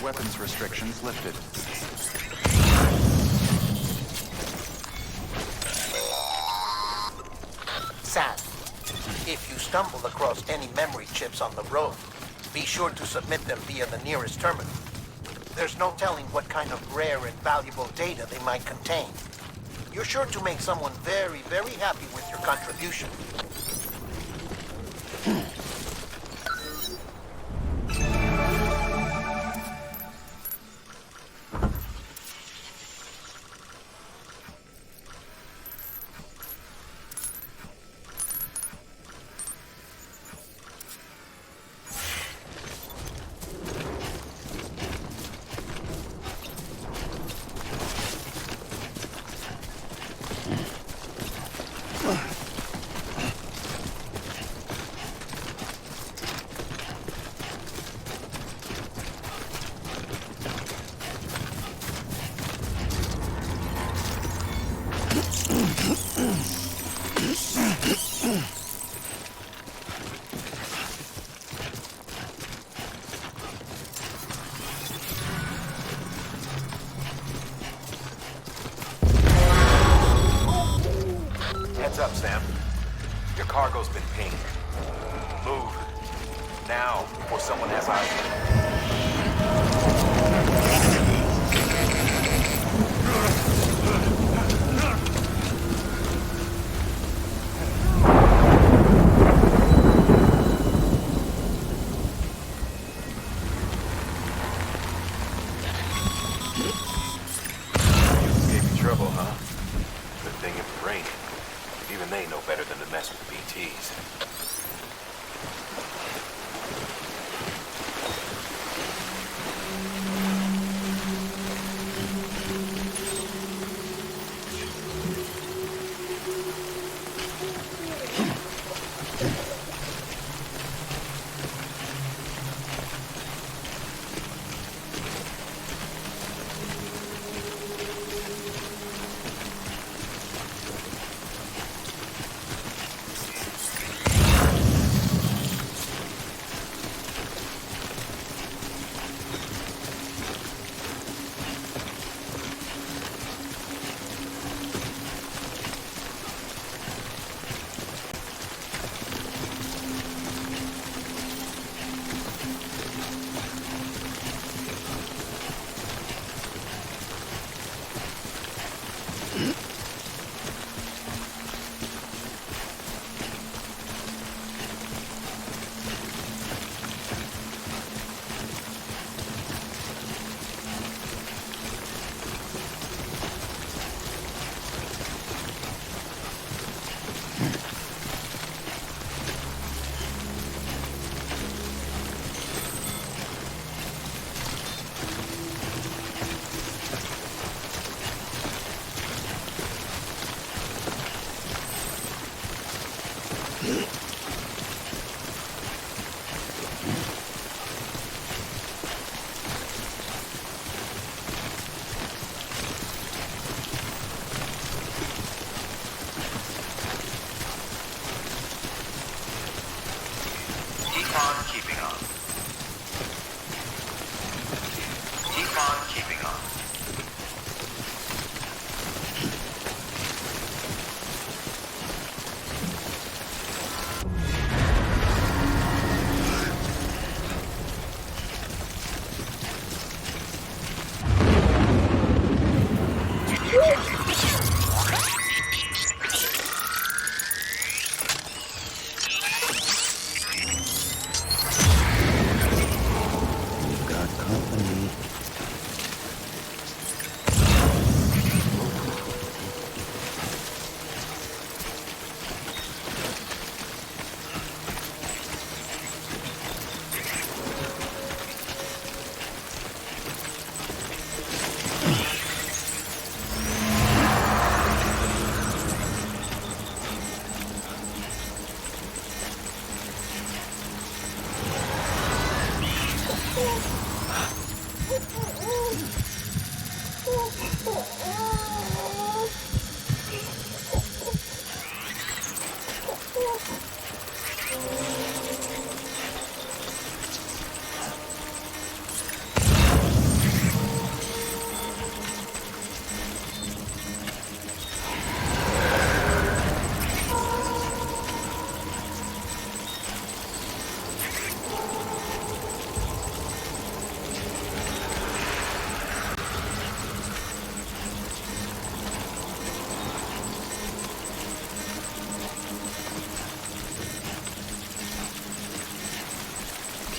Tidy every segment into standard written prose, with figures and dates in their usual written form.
Weapons restrictions lifted. Sam, if you stumble across any memory chips on the road, be sure to submit them via the nearest terminal. There's no telling what kind of rare and valuable data they might contain. You're sure to make someone very, very happy with your contribution. Heads up, Sam. Your cargo's been pinged. Move. Now, before someone has eyes on you. Gave you trouble, huh? Good thing it was raining. Even they know better than to mess with BTs.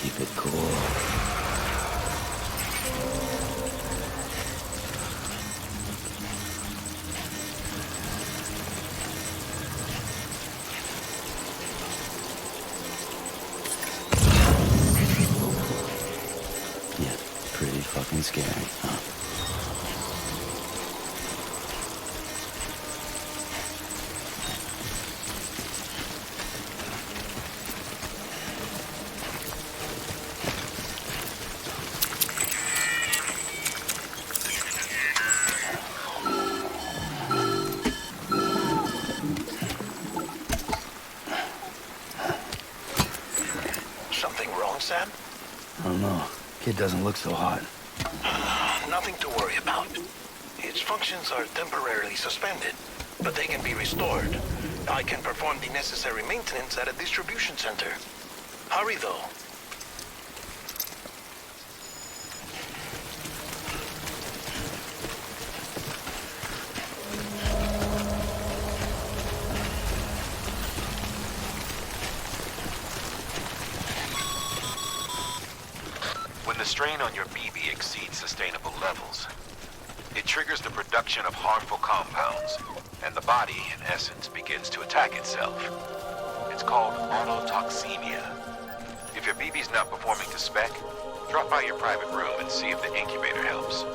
Keep it cool. Yeah, pretty fucking scary, huh? Something wrong, Sam? I don't know. Kid doesn't look so hot. Nothing to worry about. Its functions are temporarily suspended, but they can be restored. I can perform the necessary maintenance at a distribution center. Hurry, though. When the strain on your BB exceeds sustainable levels, it triggers the production of harmful compounds, and the body, in essence, begins to attack itself. It's called autotoxemia. If your BB's not performing to spec, drop by your private room and see if the incubator helps.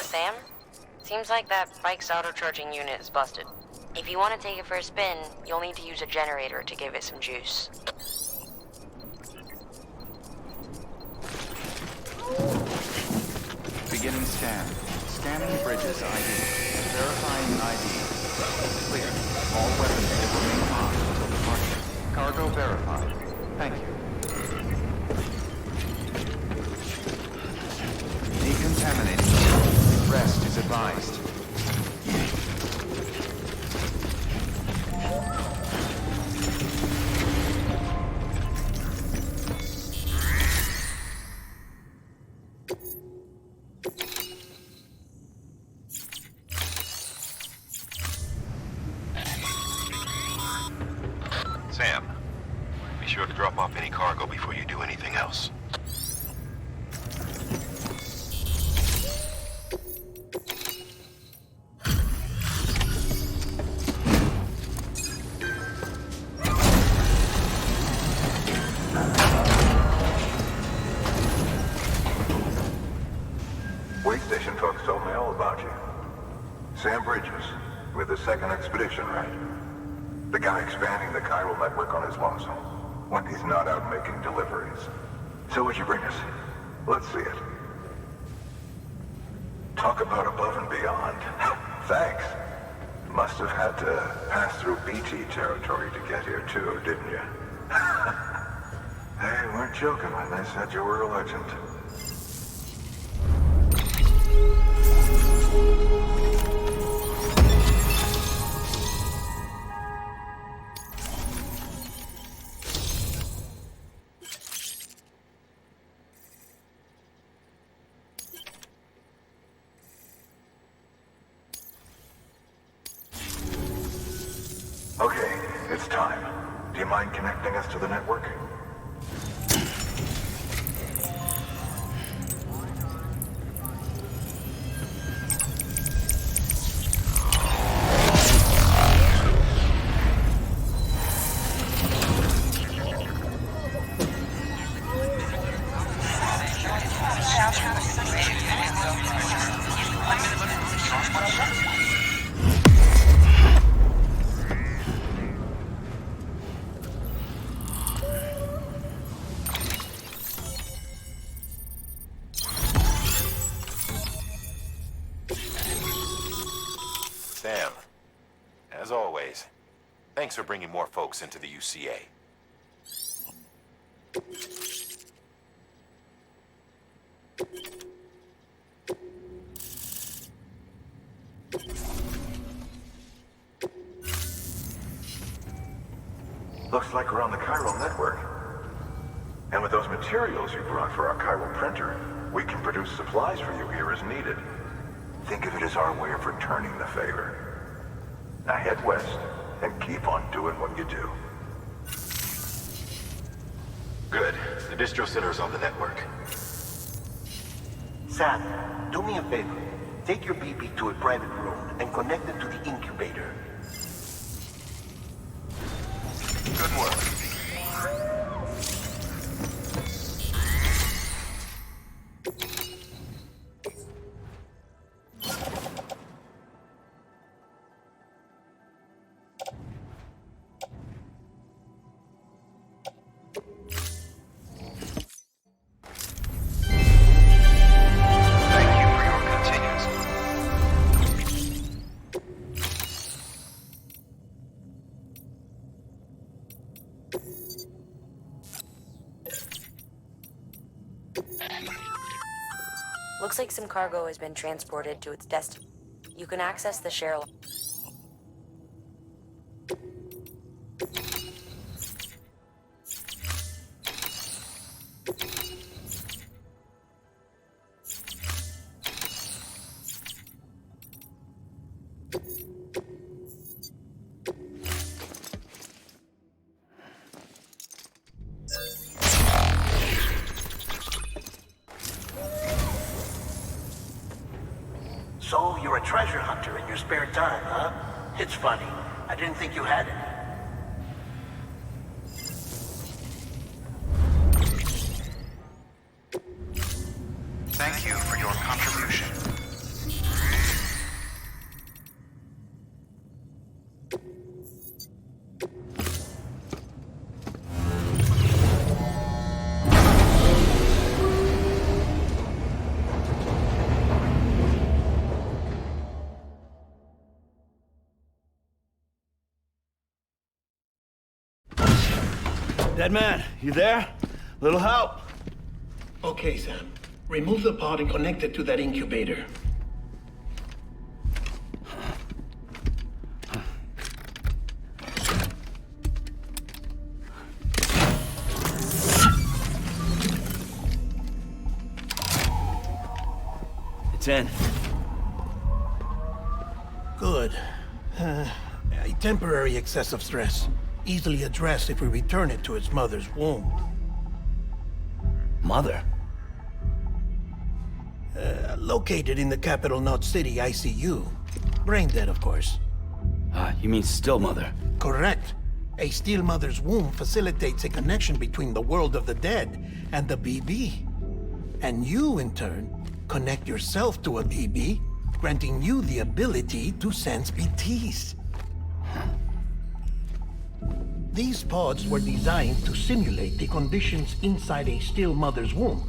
Sam? Seems like that bike's auto-charging unit is busted. If you want to take it for a spin, you'll need to use a generator to give it some juice. Beginning scan. Scanning bridges ID. Verifying ID. Clear. All weapons will remain on until departure. Cargo verified. Thank you. Decontaminating. Rest is advised. Sam, be sure to drop off any cargo before you do anything else. Wait station folks told me all about you. Sam Bridges, with the second expedition, right? The guy expanding the chiral network on his lonesome, when he's not out making deliveries. So what'd you bring us? Let's see it. Talk about above and beyond. Thanks. Must have had to pass through BT territory to get here too, didn't you? They weren't joking when they said you were a legend. Okay, it's time. Do you mind connecting us to the network? Sam, as always, thanks for bringing more folks into the UCA. Looks like we're on the chiral network. And with those materials you brought for our chiral printer, we can produce supplies for you here as needed. Think of it as our way of returning the favor. Now head west and keep on doing what you do. Good. The distro center's on the network. Sam, do me a favor. Take your BB to a private room and connect it to the incubator. Good work. Thank you for your continuous. Looks like some cargo has been transported to its destination. You can access the share. So, you're a treasure hunter in your spare time, huh? It's funny. I didn't think you had it. Thank you for your contribution. Dead man, you there? Little help? Okay, Sam. Remove the pod and connect it to that incubator. It's in. Good. A temporary excessive stress. Easily addressed if we return it to its mother's womb. Mother? Located in the capital Knot City ICU. Brain dead, of course. You mean still mother? Correct. A still mother's womb facilitates a connection between the world of the dead and the BB. And you, in turn, connect yourself to a BB, granting you the ability to sense BTs. These pods were designed to simulate the conditions inside a still mother's womb.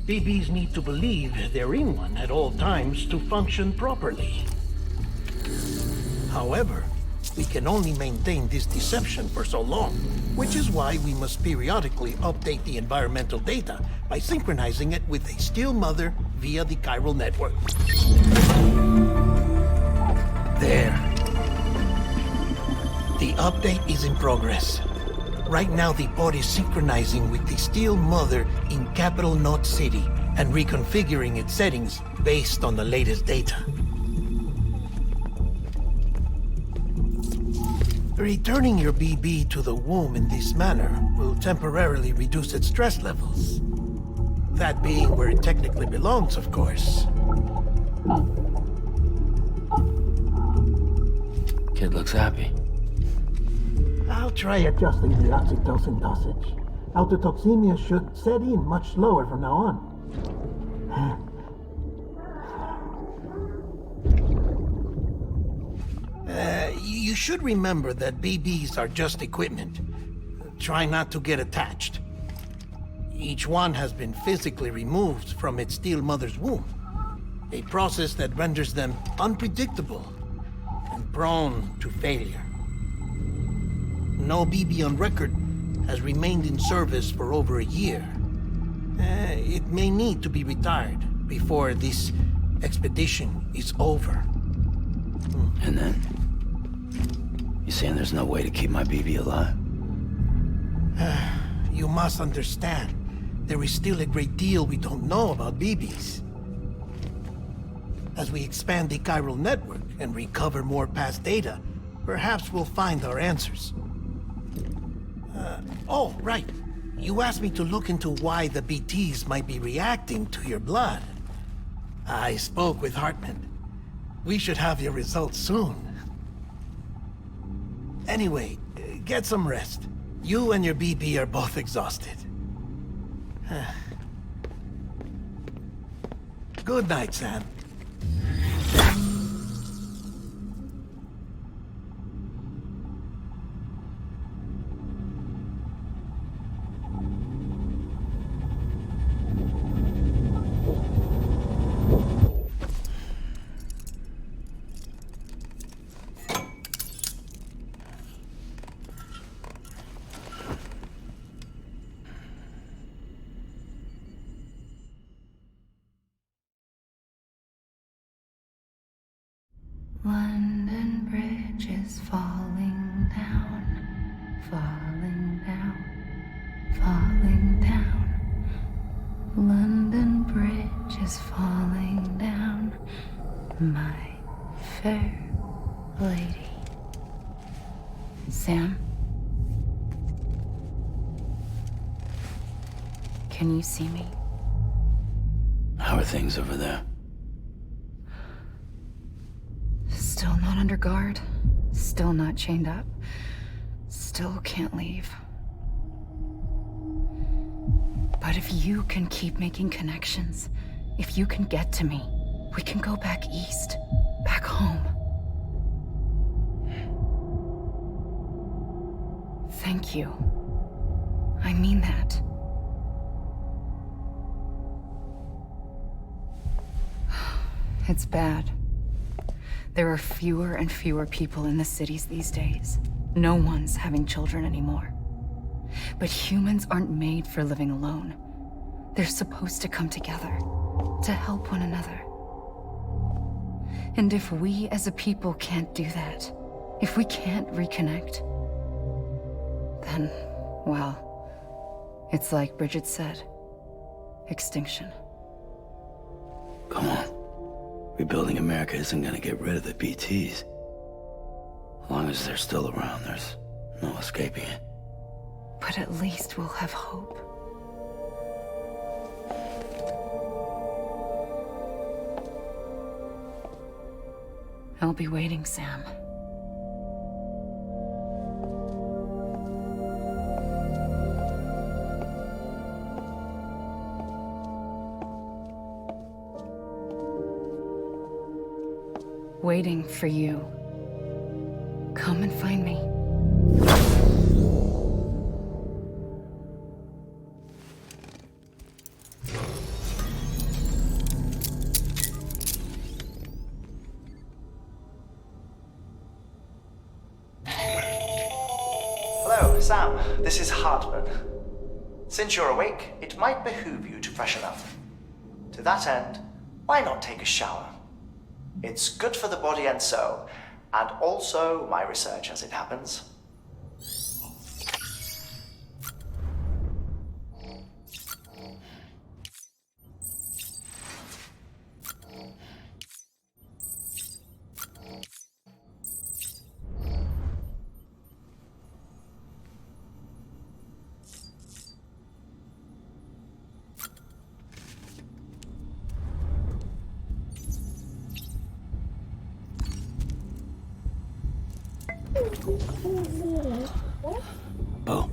BBs need to believe they're in one at all times to function properly. However, we can only maintain this deception for so long, which is why we must periodically update the environmental data by synchronizing it with a still mother via the chiral network. There. The update is in progress. Right now, the pod is synchronizing with the still mother in capital Knot City and reconfiguring its settings based on the latest data. Returning your BB to the womb in this manner will temporarily reduce its stress levels. That being where it technically belongs, of course. Kid looks happy. I'll try adjusting the oxytocin dosage. Autotoxemia should set in much slower from now on. You should remember that BBs are just equipment. Try not to get attached. Each one has been physically removed from its still mother's womb. A process that renders them unpredictable and prone to failure. No BB on record has remained in service for over a year. It may need to be retired before this expedition is over. And then? You saying there's no way to keep my BB alive? You must understand, there is still a great deal we don't know about BBs. As we expand the chiral network and recover more past data, perhaps we'll find our answers. Oh, right. You asked me to look into why the BTs might be reacting to your blood. I spoke with Hartman. We should have your results soon. Anyway, get some rest. You and your BB are both exhausted. Good night, Sam. London Bridge is falling down, falling down, falling down. London Bridge is falling down, my fair lady. Sam? Can you see me? How are things over there? Still not under guard, still not chained up, still can't leave. But if you can keep making connections, if you can get to me, we can go back east, back home. Thank you. I mean that. It's bad. There are fewer and fewer people in the cities these days. No one's having children anymore. But humans aren't made for living alone. They're supposed to come together, to help one another. And if we as a people can't do that, if we can't reconnect, then, well, it's like Bridget said, extinction. Come on. Rebuilding America isn't gonna get rid of the BTs. As long as they're still around, there's no escaping it. But at least we'll have hope. I'll be waiting, Sam. Waiting for you. Come and find me. Hello, Sam. This is Hartman. Since you're awake, it might behoove you to freshen up. To that end, why not take a shower? It's good for the body and soul, and also my research as it happens. Bo.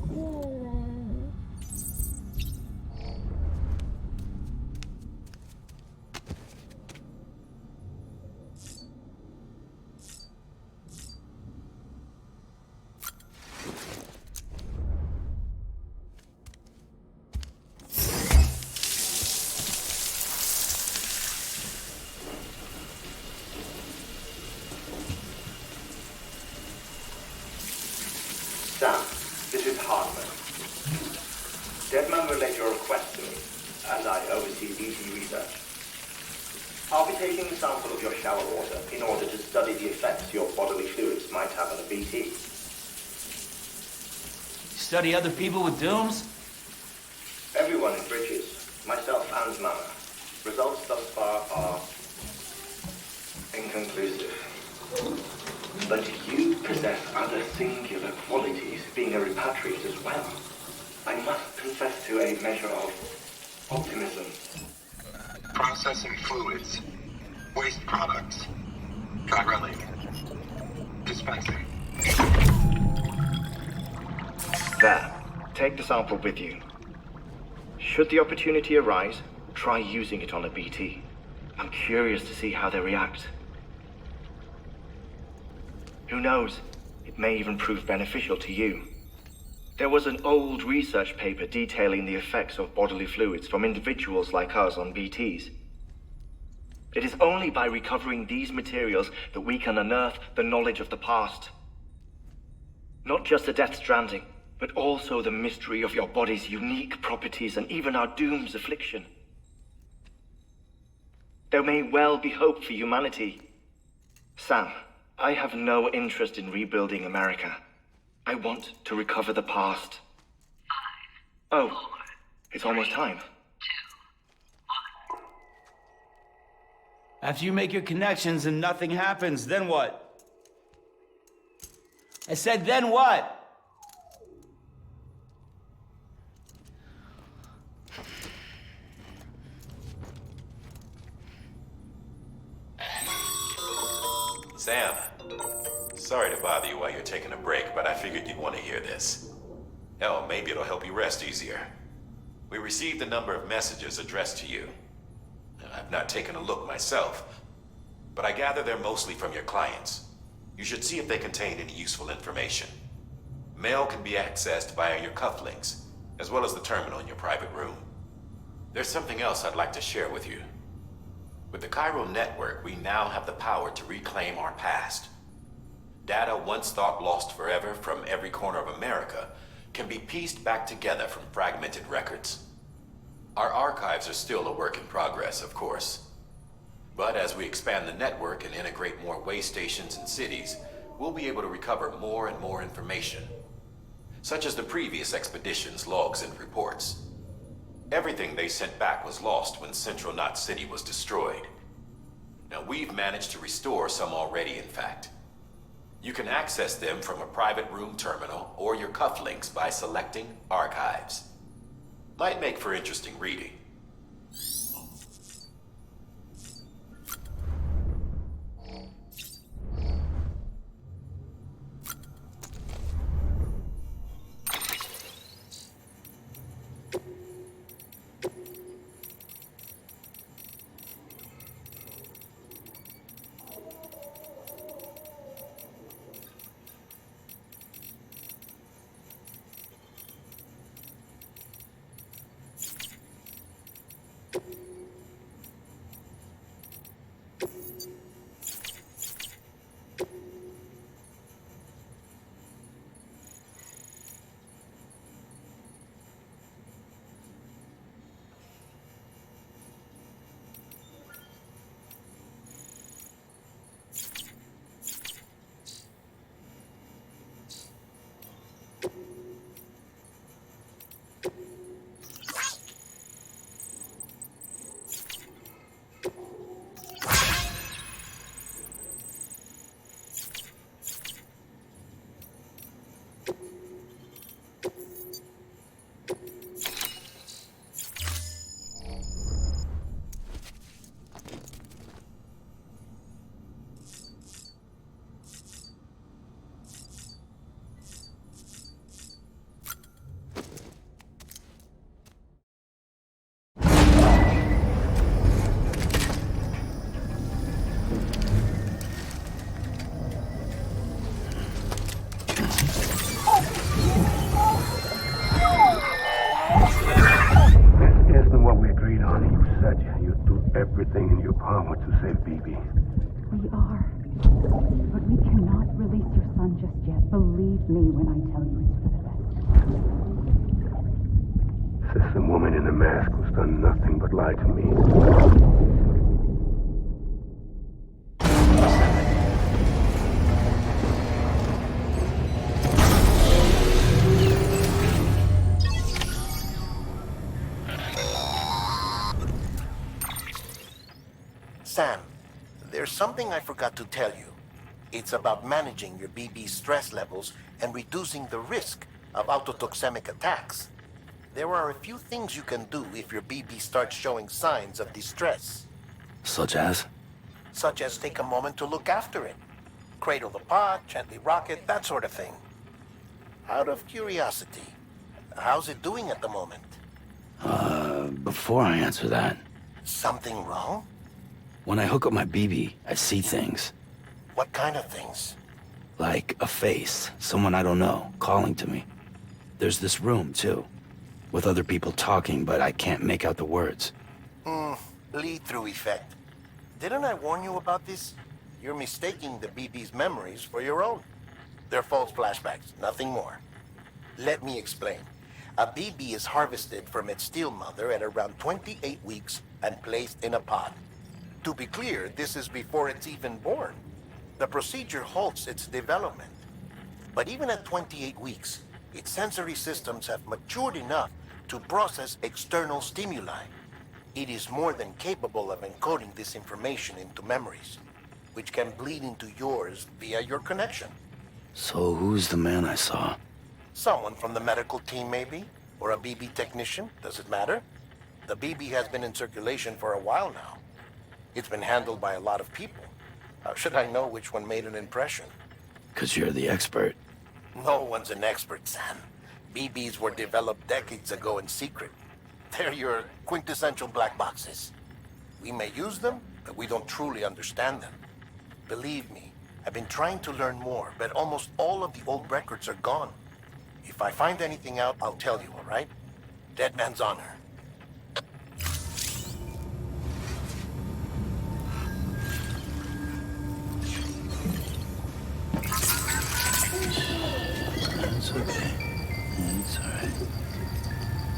Sam. I'll be taking a sample of your shower water in order to study the effects your bodily fluids might have on a BT. Study other people with dooms? Everyone in Bridges, myself and Mama. Results thus far are inconclusive. But you possess other singular qualities, being a repatriate as well. I must confess to a measure of optimism. Processing fluids. Waste products. Drilling. Dispensing. There. Take the sample with you. Should the opportunity arise, try using it on a BT. I'm curious to see how they react. Who knows? It may even prove beneficial to you. There was an old research paper detailing the effects of bodily fluids from individuals like us on BTs. It is only by recovering these materials that we can unearth the knowledge of the past. Not just the Death Stranding, but also the mystery of your body's unique properties and even our doom's affliction. There may well be hope for humanity. Sam, I have no interest in rebuilding America. I want to recover the past. 5, 4, it's almost time. 2, 1. After you make your connections and nothing happens, then what? I said, then what? Sam, sorry to bother you while you're taking a break, but I figured you'd want to hear this. Hell, maybe it'll help you rest easier. We received a number of messages addressed to you. I've not taken a look myself, but I gather they're mostly from your clients. You should see if they contain any useful information. Mail can be accessed via your cufflinks, as well as the terminal in your private room. There's something else I'd like to share with you. With the Chiral network, we now have the power to reclaim our past. Data once thought lost forever from every corner of America can be pieced back together from fragmented records. Our archives are still a work in progress, of course. But as we expand the network and integrate more way stations and cities, we'll be able to recover more and more information, such as the previous expedition's logs and reports. Everything they sent back was lost when Central Knot City was destroyed. Now we've managed to restore some already, in fact. You can access them from a private room terminal or your cufflinks by selecting Archives. Might make for interesting reading. Everything in your power to save BB. We are. But we cannot release your son just yet. Believe me when I tell you it's for the best. Says some woman in a mask who's done nothing but lie to me. Sam, there's something I forgot to tell you. It's about managing your BB's stress levels and reducing the risk of autotoxemic attacks. There are a few things you can do if your BB starts showing signs of distress. Such as? Such as take a moment to look after it. Cradle the pot, gently rock it, that sort of thing. Out of curiosity, how's it doing at the moment? Before I answer that, Something wrong? when I hook up my BB, I see things. What kind of things? Like a face, someone I don't know, calling to me. There's this room, too, with other people talking, but I can't make out the words. Lead-through effect. Didn't I warn you about this? You're mistaking the BB's memories for your own. They're false flashbacks, nothing more. Let me explain. A BB is harvested from its steel mother at around 28 weeks and placed in a pod. To be clear, this is before it's even born. The procedure halts its development. But even at 28 weeks, its sensory systems have matured enough to process external stimuli. It is more than capable of encoding this information into memories, which can bleed into yours via your connection. So who's the man I saw? Someone from the medical team, maybe? Or a BB technician? Does it matter? The BB has been in circulation for a while now. It's been handled by a lot of people. How should I know which one made an impression? 'Cause you're the expert. No one's an expert, Sam. BBs were developed decades ago in secret. They're your quintessential black boxes. We may use them, but we don't truly understand them. Believe me, I've been trying to learn more, but almost all of the old records are gone. If I find anything out, I'll tell you, all right? Dead man's honor. It's okay. It's all right.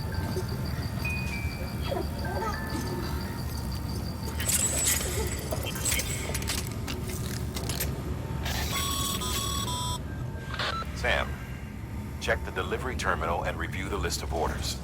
Sam, check the delivery terminal and review the list of orders.